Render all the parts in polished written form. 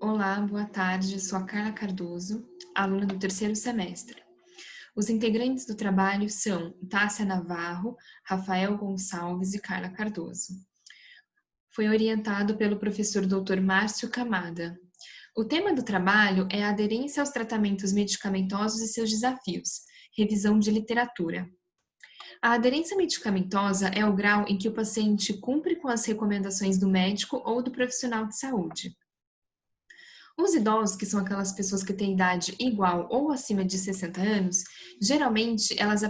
Olá, boa tarde. Sou a Carla Cardoso, aluna do terceiro semestre. Os integrantes do trabalho são Tássia Navarro, Rafael Gonçalves e Carla Cardoso. Foi orientado pelo professor Dr. Márcio Camada. O tema do trabalho é a aderência aos tratamentos medicamentosos e seus desafios, revisão de literatura. A aderência medicamentosa é o grau em que o paciente cumpre com as recomendações do médico ou do profissional de saúde. Os idosos, que são aquelas pessoas que têm idade igual ou acima de 60 anos, geralmente elas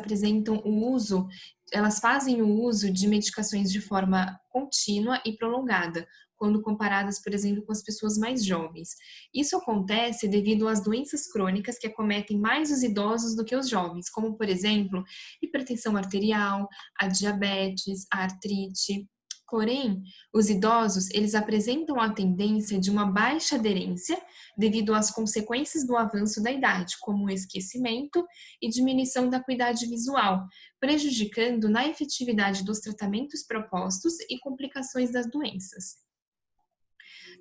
fazem o uso de medicações de forma contínua e prolongada, quando comparadas, por exemplo, com as pessoas mais jovens. Isso acontece devido às doenças crônicas que acometem mais os idosos do que os jovens, como, por exemplo, hipertensão arterial, a diabetes, a artrite. Porém, os idosos, eles apresentam a tendência de uma baixa aderência devido às consequências do avanço da idade, como o esquecimento e diminuição da acuidade visual, prejudicando na efetividade dos tratamentos propostos e complicações das doenças.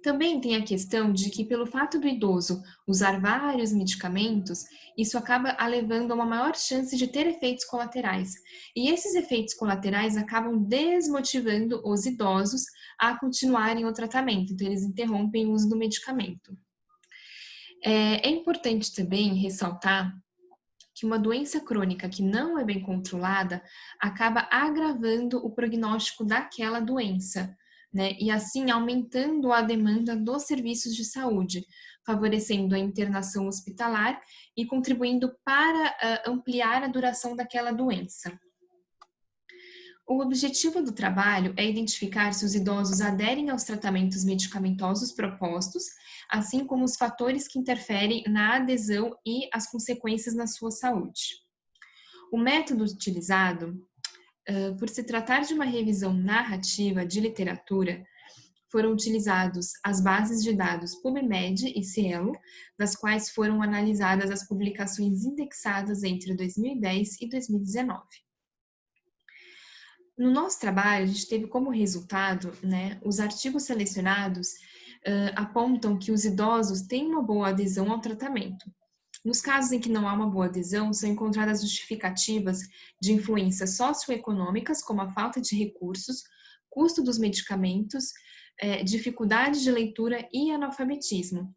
Também tem a questão de que, pelo fato do idoso usar vários medicamentos, isso acaba a levando a uma maior chance de ter efeitos colaterais. E esses efeitos colaterais acabam desmotivando os idosos a continuarem o tratamento, então eles interrompem o uso do medicamento. É importante também ressaltar que uma doença crônica que não é bem controlada acaba agravando o prognóstico daquela doença, né? E assim aumentando a demanda dos serviços de saúde, favorecendo a internação hospitalar e contribuindo para ampliar a duração daquela doença. O objetivo do trabalho é identificar se os idosos aderem aos tratamentos medicamentosos propostos, assim como os fatores que interferem na adesão e as consequências na sua saúde. O método utilizado, por se tratar de uma revisão narrativa de literatura, foram utilizados as bases de dados PubMed e Cielo, das quais foram analisadas as publicações indexadas entre 2010 e 2019. No nosso trabalho, a gente teve como resultado, né, os artigos selecionados apontam que os idosos têm uma boa adesão ao tratamento. Nos casos em que não há uma boa adesão, são encontradas justificativas de influências socioeconômicas, como a falta de recursos, custo dos medicamentos, dificuldade de leitura e analfabetismo.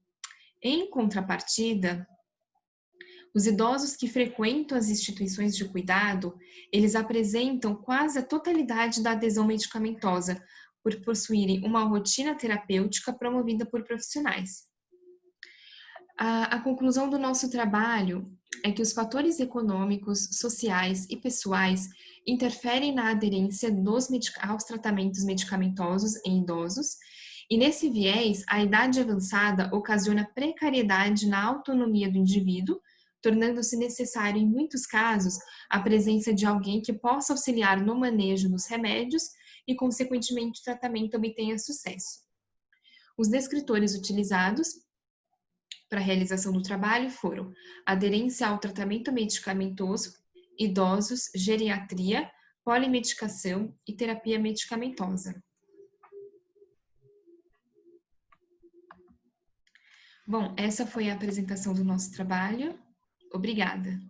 Em contrapartida, os idosos que frequentam as instituições de cuidado, eles apresentam quase a totalidade da adesão medicamentosa, por possuírem uma rotina terapêutica promovida por profissionais. A conclusão do nosso trabalho é que os fatores econômicos, sociais e pessoais interferem na aderência aos tratamentos medicamentosos em idosos, e nesse viés, a idade avançada ocasiona precariedade na autonomia do indivíduo, tornando-se necessário, em muitos casos, a presença de alguém que possa auxiliar no manejo dos remédios e, consequentemente, o tratamento obtenha sucesso. Os descritores utilizados para a realização do trabalho foram aderência ao tratamento medicamentoso, idosos, geriatria, polimedicação e terapia medicamentosa. Bom, essa foi a apresentação do nosso trabalho. Obrigada.